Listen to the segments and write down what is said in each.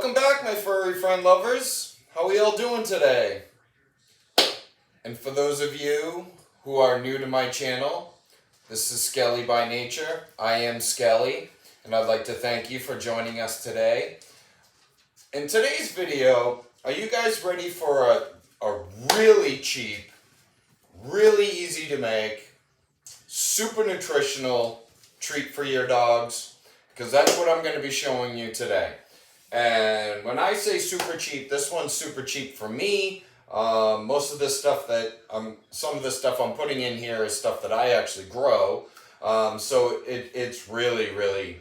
Welcome back, my furry friend lovers. How are we all doing today? And for those of you who are new to my channel, this is Skelly by Nature. I am Skelly, and I'd like to thank you for joining us today. In today's video, are you guys ready for a really cheap, really easy to make, super nutritional treat for your dogs? Because that's what I'm going to be showing you today. And when I say super cheap, this one's super cheap for me. Most of this stuff some of the stuff I'm putting in here is stuff that I actually grow. So it's really, really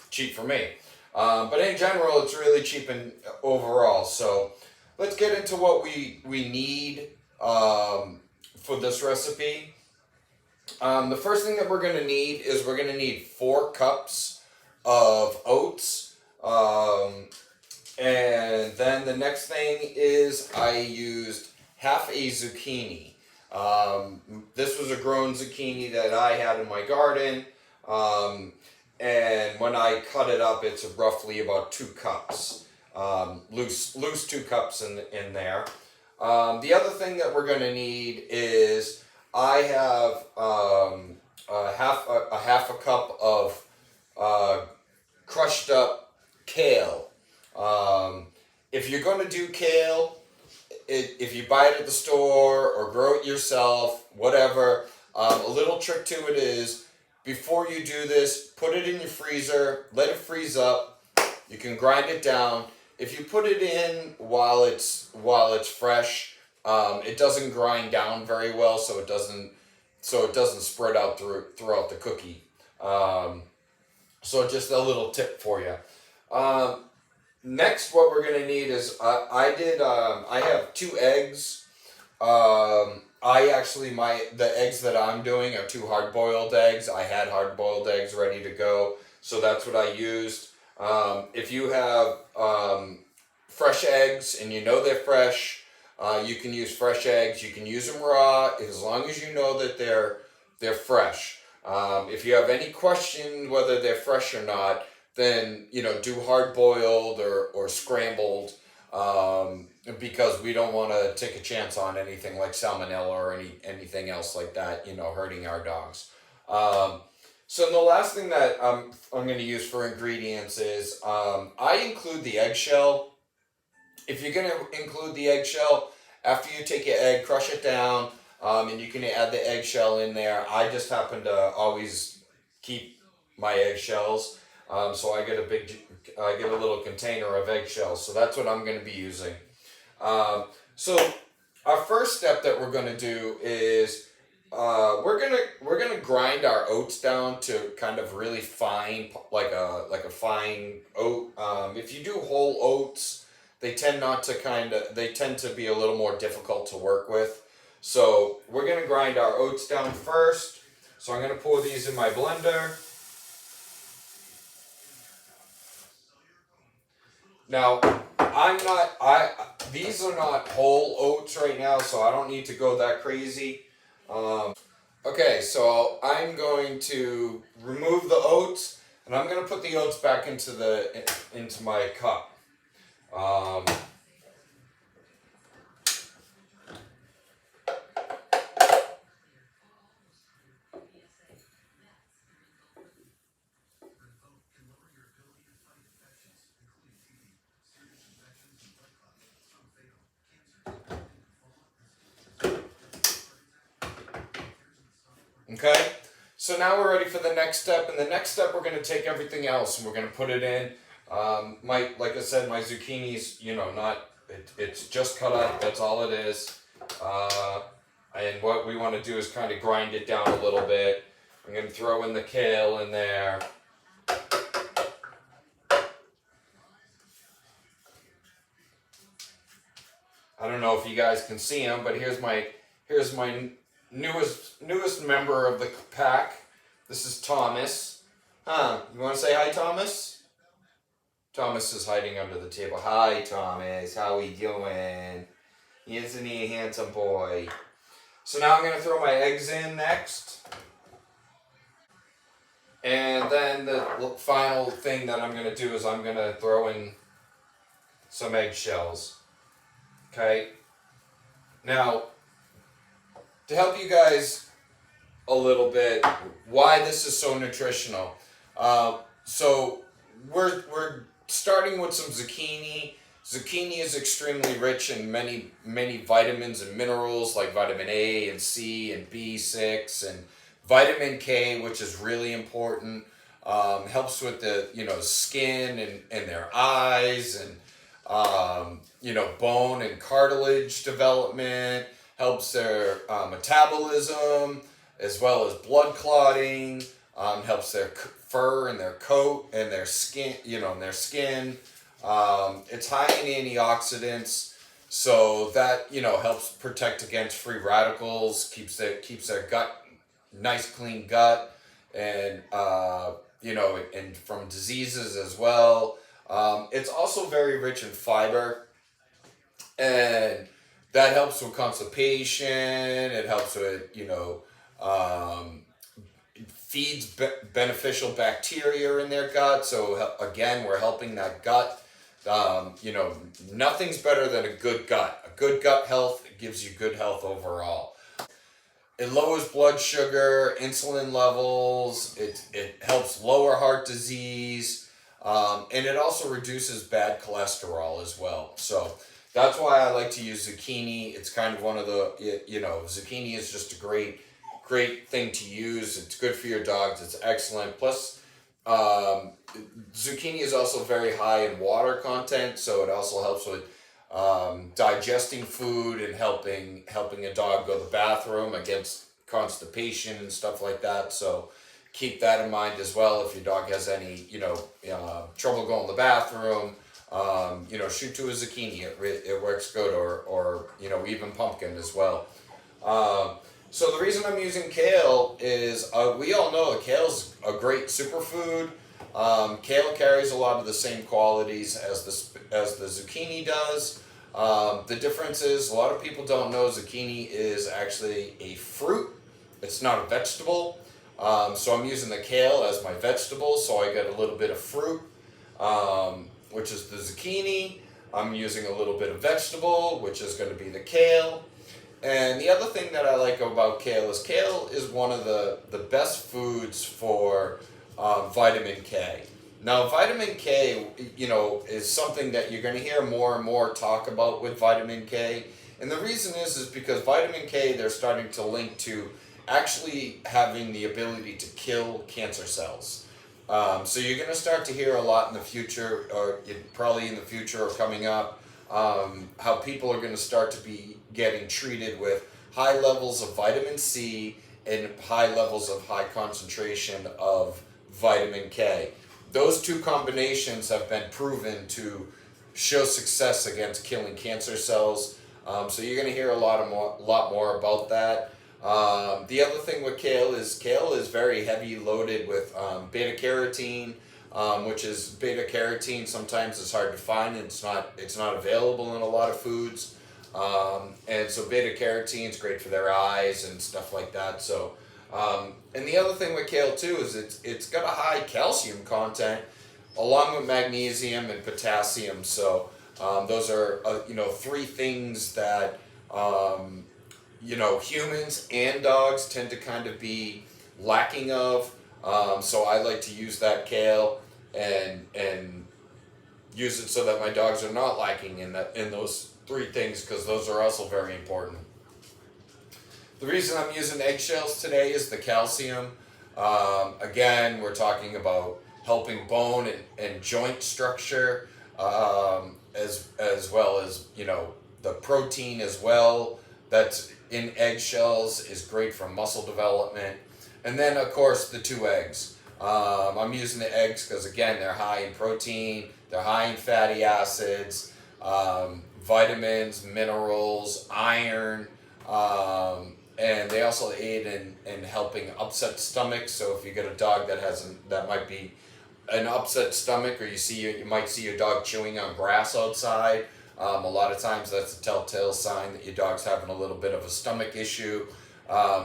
cheap for me. But in general, it's really cheap overall. So let's get into what we need for this recipe. The first thing that we're going to need is 4 cups of oats. And then the next thing is I used half a zucchini. This was a grown zucchini that I had in my garden. And when I cut it up, it's roughly about 2 cups. Loose 2 cups in there. The other thing that we're going to need is I have half a cup of crushed up kale. If you're going to do kale, if you buy it at the store or grow it yourself, whatever, a little trick to it is before you do this, put it in your freezer, let it freeze up. You can grind it down. If you put it in while it's fresh, it doesn't grind down very well, so it doesn't spread out throughout the cookie. So just a little tip for you. Next, what we're gonna need is I have 2 eggs. The eggs that I'm doing are 2 hard-boiled eggs. I had hard-boiled eggs ready to go, so that's what I used. If you have fresh eggs and you know they're fresh, you can use fresh eggs. You can use them raw as long as you know that they're fresh. If you have any question whether they're fresh or not, then do hard-boiled or scrambled, because we don't want to take a chance on anything like salmonella or anything else like that, hurting our dogs. So the last thing that I'm going to use for ingredients is I include the eggshell. If you're going to include the eggshell, after you take your egg, crush it down, and you can add the eggshell in there. I just happen to always keep my eggshells. So I get a little container of eggshells. So that's what I'm going to be using. So our first step that we're going to do is we're gonna grind our oats down to kind of really fine, like a fine oat. If you do whole oats, they tend to be a little more difficult to work with. So we're gonna grind our oats down first. So I'm gonna pour these in my blender. Now, these are not whole oats right now, so I don't need to go that crazy. Okay, so I'm going to remove the oats, and I'm going to put the oats back into my cup. Okay, so now we're ready for the next step, and the next step we're going to take everything else and we're going to put it in. Like I said, my zucchini's, it's just cut up, that's all it is. And what we want to do is kind of grind it down a little bit. I'm going to throw in the kale in there. I don't know if you guys can see him, but here's my newest member of the pack. This is Thomas. You want to say hi, Thomas? Thomas is hiding under the table. Hi, Thomas. How we doing? Isn't he a handsome boy? So now I'm going to throw my eggs in next. And then the final thing that I'm going to do is I'm going to throw in some eggshells. Okay. Now, to help you guys a little bit, why this is so nutritional. So we're starting with some zucchini. Zucchini is extremely rich in many vitamins and minerals like vitamin A and C and B6 and vitamin K, which is really important. Helps with the skin and their eyes and bone and cartilage development. Helps their metabolism as well as blood clotting. Helps their fur and their coat and their skin. It's high in antioxidants, so that helps protect against free radicals. Keeps their gut nice, clean gut, and and from diseases as well. It's also very rich in fiber, and that helps with constipation. It helps with feeds beneficial bacteria in their gut. So again, we're helping that gut. Nothing's better than a good gut. A good gut health gives you good health overall. It lowers blood sugar, insulin levels. It helps lower heart disease, and it also reduces bad cholesterol as well. So that's why I like to use zucchini. It's kind of one of the zucchini is just a great thing to use. It's good for your dogs. It's excellent. Plus, zucchini is also very high in water content, so it also helps with digesting food and helping a dog go to the bathroom against constipation and stuff like that. So keep that in mind as well. If your dog has any trouble going to the bathroom, shoot to a zucchini. It works good, or even pumpkin as well. So the reason I'm using kale is we all know that kale's a great superfood. Kale carries a lot of the same qualities as the zucchini does. The difference is a lot of people don't know zucchini is actually a fruit. It's not a vegetable. So I'm using the kale as my vegetable, so I get a little bit of fruit, which is the zucchini. I'm using a little bit of vegetable, which is going to be the kale. And the other thing that I like about kale is one of the best foods for vitamin K. Now, vitamin K, is something that you're going to hear more and more talk about with vitamin K. And the reason is because vitamin K, they're starting to link to actually having the ability to kill cancer cells. So you're going to start to hear a lot in the future, or probably in the future or coming up, how people are going to start to be getting treated with high levels of vitamin C and high levels of high concentration of vitamin K. Those two combinations have been proven to show success against killing cancer cells. So you're going to hear a lot more about that. The other thing with kale is very heavy loaded with beta carotene, which is beta carotene. Sometimes it's hard to find, and it's not available in a lot of foods. And so beta carotene is great for their eyes and stuff like that. So, and the other thing with kale too is it's got a high calcium content, along with magnesium and potassium. So those are three things that humans and dogs tend to kind of be lacking of. So I like to use that kale and use it so that my dogs are not lacking in those three things, because those are also very important. The reason I'm using eggshells today is the calcium. Again, we're talking about helping bone and joint structure, as well as the protein as well that's in eggshells is great for muscle development. And then of course the two eggs. I'm using the eggs because again they're high in protein, they're high in fatty acids, vitamins, minerals, iron, and they also aid in helping upset stomachs. So if you get a dog that might be an upset stomach, or you might see your dog chewing on grass outside, a lot of times that's a telltale sign that your dog's having a little bit of a stomach issue.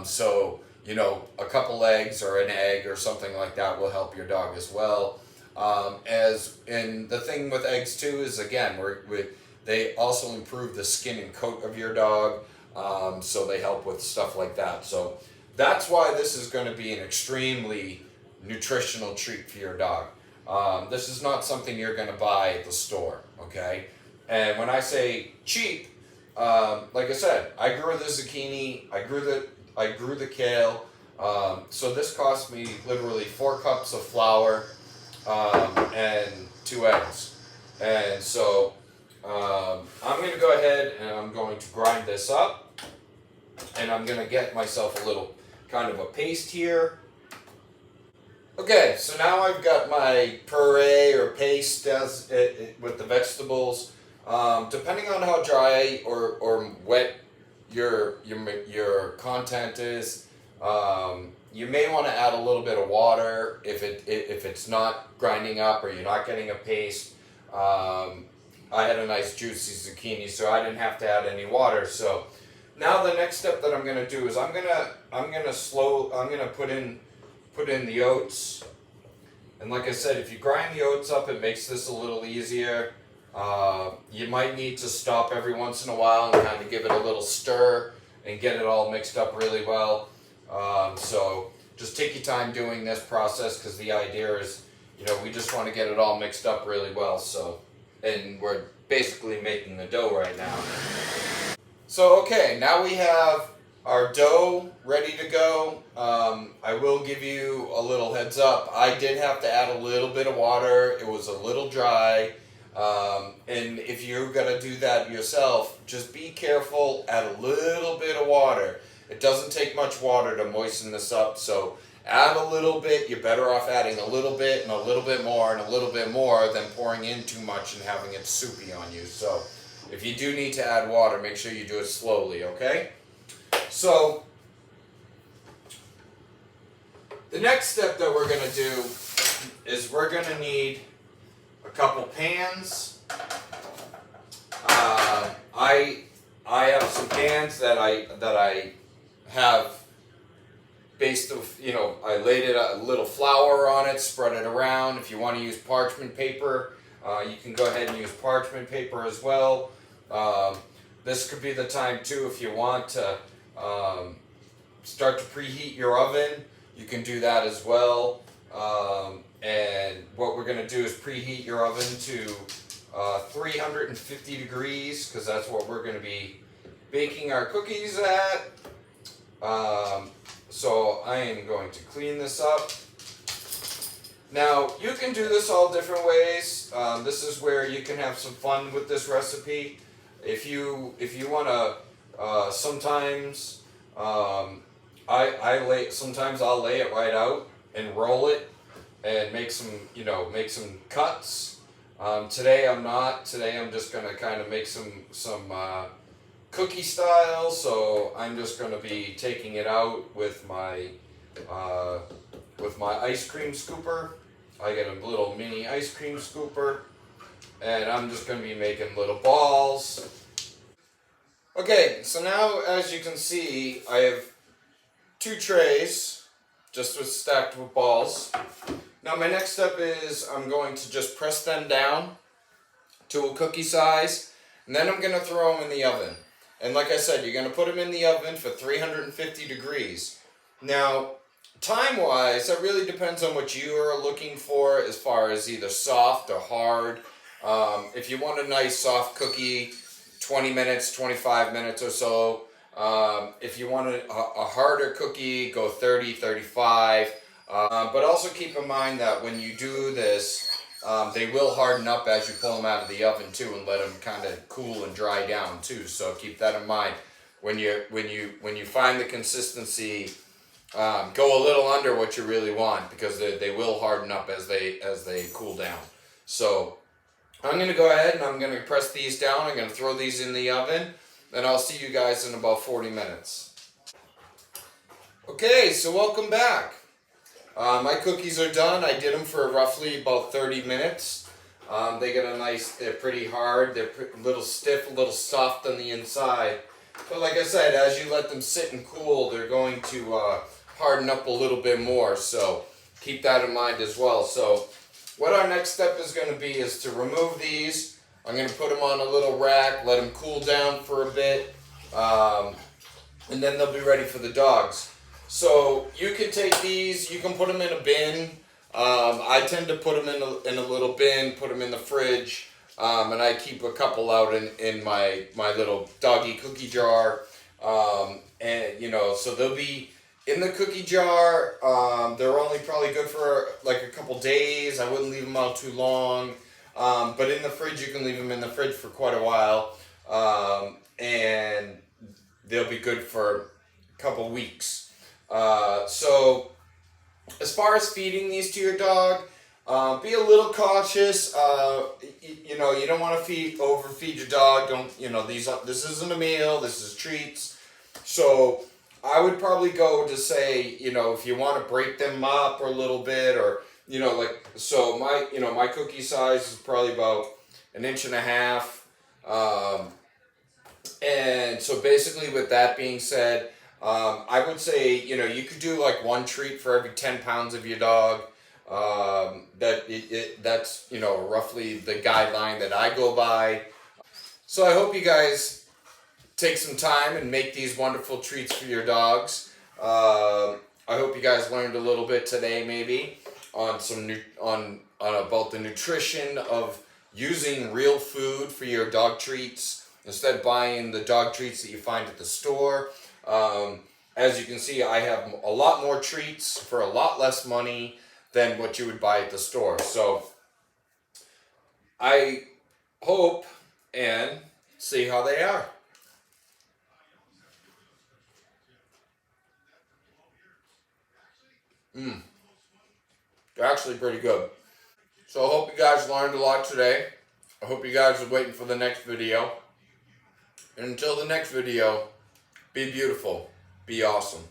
So a couple eggs or an egg or something like that will help your dog as well. And the thing with eggs too is, again, they also improve the skin and coat of your dog, so they help with stuff like that. So that's why this is going to be an extremely nutritional treat for your dog. This is not something you're going to buy at the store, okay? And when I say cheap, like I said, I grew the zucchini, I grew the kale. So this cost me literally 4 cups of flour and 2 eggs. And so I'm going to go ahead and I'm going to grind this up, and I'm going to get myself a little kind of a paste here. Okay, so now I've got my puree or paste with the vegetables. Depending on how dry or wet your content is, you may want to add a little bit of water if it's not grinding up or you're not getting a paste. I had a nice juicy zucchini, so I didn't have to add any water. So now the next step that I'm going to do is I'm gonna put in the oats. And like I said, if you grind the oats up, it makes this a little easier. You might need to stop every once in a while and kind of give it a little stir and get it all mixed up really well. So just take your time doing this process, because the idea is, we just want to get it all mixed up really well. So, and we're basically making the dough right now. So okay, now we have our dough ready to go. I will give you a little heads up. I did have to add a little bit of water. It was a little dry. And if you're going to do that yourself, just be careful, add a little bit of water. It doesn't take much water to moisten this up, so add a little bit. You're better off adding a little bit and a little bit more and a little bit more than pouring in too much and having it soupy on you. So if you do need to add water, make sure you do it slowly, okay? So the next step that we're going to do is we're going to need a couple pans. I have some pans that I have based of, I laid it a little flour on it, spread it around. If you want to use parchment paper, you can go ahead and use parchment paper as well. This could be the time too, if you want to start to preheat your oven, you can do that as well. And what we're going to do is preheat your oven to 350 degrees, because that's what we're going to be baking our cookies at. So I am going to clean this up. Now, you can do this all different ways. This is where you can have some fun with this recipe. If you want to, sometimes sometimes I'll lay it right out and roll it and make some cuts. Today I'm not. Today I'm just gonna kind of make some cookie style. So I'm just gonna be taking it out with my ice cream scooper. I get a little mini ice cream scooper, and I'm just gonna be making little balls. Okay, so now as you can see, I have 2 trays just stacked with balls. Now my next step is I'm going to just press them down to a cookie size, and then I'm going to throw them in the oven. And like I said, you're going to put them in the oven for 350 degrees. Now, time-wise, that really depends on what you are looking for as far as either soft or hard. If you want a nice soft cookie, 20 minutes, 25 minutes or so. If you want a harder cookie, go 30, 35. But also keep in mind that when you do this, they will harden up as you pull them out of the oven too, and let them kind of cool and dry down too. So keep that in mind when you find the consistency. Go a little under what you really want, because they will harden up as they cool down. So I'm going to go ahead and I'm going to press these down. I'm going to throw these in the oven, and I'll see you guys in about 40 minutes. Okay, so welcome back. My cookies are done. I did them for roughly about 30 minutes. They get they're pretty hard. They're a little stiff, a little soft on the inside. But like I said, as you let them sit and cool, they're going to harden up a little bit more. So keep that in mind as well. So what our next step is going to be is to remove these. I'm going to put them on a little rack, let them cool down for a bit, and then they'll be ready for the dogs. So you can take these, you can put them in a bin. I tend to put them in a little bin, put them in the fridge, and I keep a couple out in my little doggy cookie jar. And you know, so they'll be in the cookie jar. They're only probably good for like a couple days. I wouldn't leave them out too long. But in the fridge, you can leave them in the fridge for quite a while, and they'll be good for a couple weeks. So as far as feeding these to your dog, be a little cautious. You know, you don't want to overfeed your dog. Don't, you know, this isn't a meal. This is treats. So I would probably go to say, you know, if you want to break them up a little bit, or you know, like, so my cookie size is probably about 1.5 inches. And so basically, with that being said, I would say, you know, you could do like one treat for every 10 pounds of your dog. That's, you know, roughly the guideline that I go by. So I hope you guys take some time and make these wonderful treats for your dogs. I hope you guys learned a little bit today, maybe on on about the nutrition of using real food for your dog treats instead of buying the dog treats that you find at the store. As you can see, I have a lot more treats for a lot less money than what you would buy at the store. So I hope and see how they are. They're actually pretty good. So I hope you guys learned a lot today. I hope you guys are waiting for the next video. And until the next video, be beautiful, be awesome.